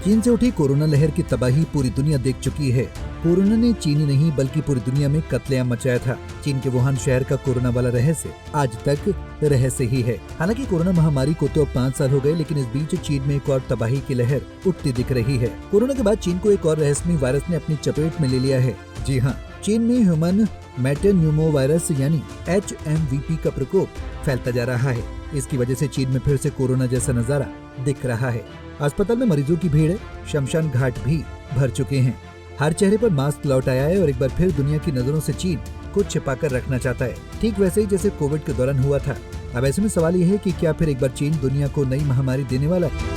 चीन से उठी कोरोना लहर की तबाही पूरी दुनिया देख चुकी है। कोरोना ने चीन ही नहीं बल्कि पूरी दुनिया में कत्लेआम मचाया था। चीन के वुहान शहर का कोरोना वाला रहस्य आज तक रहस्य ही है। हालांकि कोरोना महामारी को तो अब 5 साल हो गए, लेकिन इस बीच चीन में एक और तबाही की लहर उठती दिख रही है। कोरोना के बाद चीन को एक और रहस्यमय वायरस ने अपनी चपेट में ले लिया है। जी हाँ, चीन में ह्यूमन मेटान्यूमोवायरस यानी HMVP का प्रकोप फैलता जा रहा है। इसकी वजह से चीन में फिर से कोरोना जैसा नजारा दिख रहा है। अस्पताल में मरीजों की भीड़ है, शमशान घाट भी भर चुके हैं। हर चेहरे पर मास्क लौट आया है और एक बार फिर दुनिया की नजरों से चीन कुछ छिपाकर रखना चाहता है, ठीक वैसे ही जैसे कोविड के दौरान हुआ था। अब ऐसे में सवाल यह है कि क्या फिर एक बार चीन दुनिया को नई महामारी देने वाला है?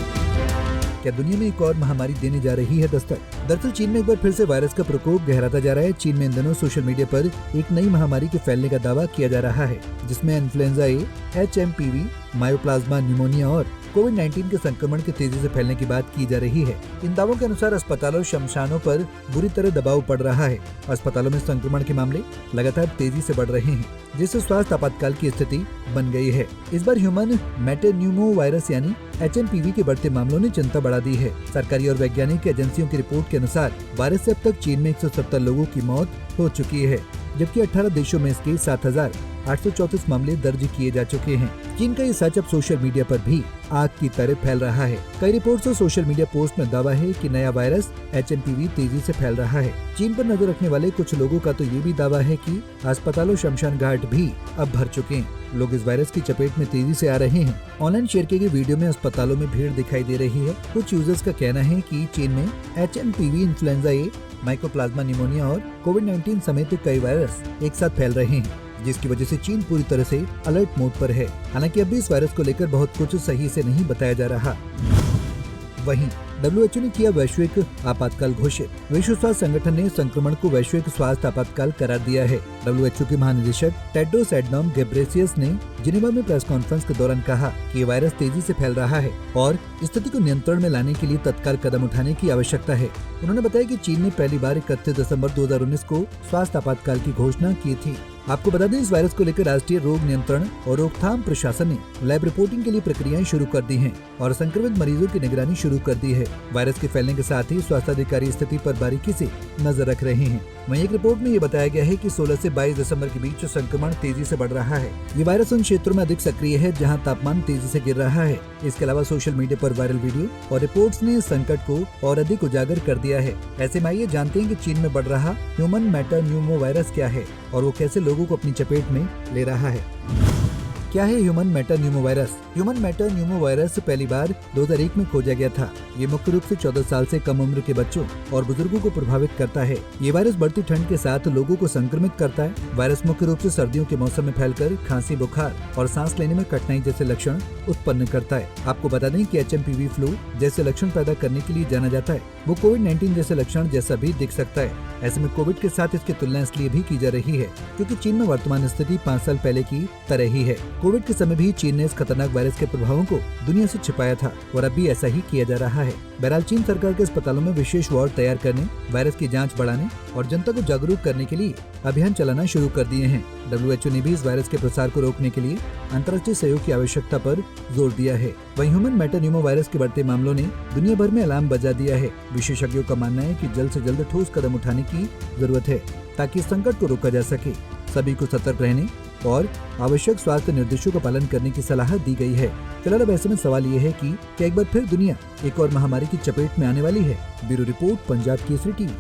क्या दुनिया में एक और महामारी देने जा रही है दस्तक? दरअसल चीन में एक बार फिर से वायरस का प्रकोप गहराता जा रहा है। चीन में इन दिनों सोशल मीडिया पर एक नई महामारी के फैलने का दावा किया जा रहा है, जिसमें इन्फ्लुएंजा ए, HMPV, मायोप्लाज्मा न्यूमोनिया और कोविड-19 के संक्रमण के तेजी से फैलने की बात की जा रही है। इन दावों के अनुसार अस्पतालों और शमशानों पर बुरी तरह दबाव पड़ रहा है। अस्पतालों में संक्रमण के मामले लगातार तेजी से बढ़ रहे हैं, जिससे स्वास्थ्य आपातकाल की स्थिति बन गई है। इस बार ह्यूमन मेटान्यूमोवायरस यानी HMPV के बढ़ते मामलों ने चिंता बढ़ा दी है। सरकारी और वैज्ञानिक एजेंसियों की रिपोर्ट के अनुसार वायरस से अब तक चीन में 170 लोगों की मौत हो चुकी है, जबकि 18 देशों में इसके 7,834 मामले दर्ज किए जा चुके हैं। चीन का ये सच अब सोशल मीडिया पर भी आग की तरह फैल रहा है। कई रिपोर्ट्स और सोशल मीडिया पोस्ट में दावा है कि नया वायरस HMPV तेजी से फैल रहा है। चीन पर नजर रखने वाले कुछ लोगों का तो ये भी दावा है कि अस्पतालों शमशान घाट भी अब भर चुके हैं। लोग इस वायरस की चपेट में तेजी से आ रहे हैं। ऑनलाइन शेयर किए गए वीडियो में अस्पतालों में भीड़ दिखाई दे रही है। कुछ यूजर्स का कहना है कि चीन में HMPV, इन्फ्लुएंजा ए, माइकोप्लाज्मा न्यूमोनिया और कोविड-19 समेत कई वायरस एक साथ फैल रहे हैं, जिसकी वजह से चीन पूरी तरह से अलर्ट मोड पर है। हालांकि अभी इस वायरस को लेकर बहुत कुछ सही से नहीं बताया जा रहा। वहीं WHO ने किया वैश्विक आपातकाल घोषित। विश्व स्वास्थ्य संगठन ने संक्रमण को वैश्विक स्वास्थ्य आपातकाल करार दिया है। WHO के महानिदेशक टेड्रोस एडनॉम घेब्रेयेसस ने जिनेवा में प्रेस कॉन्फ्रेंस के दौरान कहा कि ये वायरस तेजी से फैल रहा है और स्थिति को नियंत्रण में लाने के लिए तत्काल कदम उठाने की आवश्यकता है। उन्होंने बताया कि चीन ने पहली बार 31 दिसंबर 2019 को स्वास्थ्य आपातकाल की घोषणा की थी। आपको बता दें, इस वायरस को लेकर राष्ट्रीय रोग नियंत्रण और रोकथाम प्रशासन ने लैब रिपोर्टिंग के लिए प्रक्रियाएं शुरू कर दी हैं और संक्रमित मरीजों की निगरानी शुरू कर दी है। वायरस के फैलने के साथ ही स्वास्थ्य अधिकारी स्थिति पर बारीकी से नजर रख रहे हैं। वहीं एक रिपोर्ट में ये बताया गया है कि 16 से 22 दिसंबर के बीच संक्रमण तेजी से बढ़ रहा है। ये वायरस उन क्षेत्रों में अधिक सक्रिय है जहां तापमान तेजी से गिर रहा है। इसके अलावा सोशल मीडिया पर वायरल वीडियो और रिपोर्ट्स ने संकट को और अधिक उजागर कर दिया है। ऐसे में आइए जानते हैं कि चीन में बढ़ रहा ह्यूमन मेटान्यूमोवायरस क्या है और वो कैसे लोगों को अपनी चपेट में ले रहा है। क्या है ह्यूमन मेटान्यूमोवायरस? ह्यूमन मेटान्यूमोवायरस पहली बार 2001 में खोजा गया था। ये मुख्य रूप से 14 साल से कम उम्र के बच्चों और बुजुर्गों को प्रभावित करता है। ये वायरस बढ़ती ठंड के साथ लोगों को संक्रमित करता है। वायरस मुख्य रूप से सर्दियों के मौसम में फैलकर खांसी, बुखार और सांस लेने में कठिनाई जैसे लक्षण उत्पन्न करता है। आपको बता दें कि HMPV फ्लू जैसे लक्षण पैदा करने के लिए जाना जाता है। वो कोविड-19 जैसे लक्षण जैसा भी दिख सकता है। ऐसे में कोविड के साथ इसकी तुलना इसलिए भी की जा रही है क्योंकि चीन में वर्तमान स्थिति 5 साल पहले की तरह ही है। कोविड के समय भी चीन ने इस खतरनाक वायरस के प्रभावों को दुनिया से छिपाया था और अब भी ऐसा ही किया जा रहा है। बहरहाल चीन सरकार के अस्पतालों में विशेष वार्ड तैयार करने, वायरस की जांच बढ़ाने और जनता को जागरूक करने के लिए अभियान चलाना शुरू कर दिए हैं। WHO ने भी इस वायरस के प्रसार को रोकने के लिए अंतर्राष्ट्रीय सहयोग की आवश्यकता पर जोर दिया है। वहीं ह्यूमन मेटान्यूमोवायरस के बढ़ते मामलों ने दुनिया भर में अलार्म बजा दिया है। विशेषज्ञों का मानना है कि जल्द से जल्द ठोस कदम उठाने की जरूरत है ताकि संकट को रोका जा सके। सभी को सतर्क रहने और आवश्यक स्वास्थ्य निर्देशों का पालन करने की सलाह दी गई है। फिलहाल अब ऐसे में सवाल ये है कि क्या एक बार फिर दुनिया एक और महामारी की चपेट में आने वाली है? Bureau report, Punjab Kesari TV.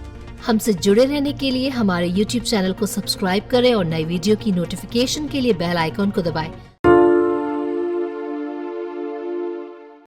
हमसे जुड़े रहने के लिए हमारे YouTube चैनल को सब्सक्राइब करें और नई वीडियो की नोटिफिकेशन के लिए बेल आइकॉन को दबाएं।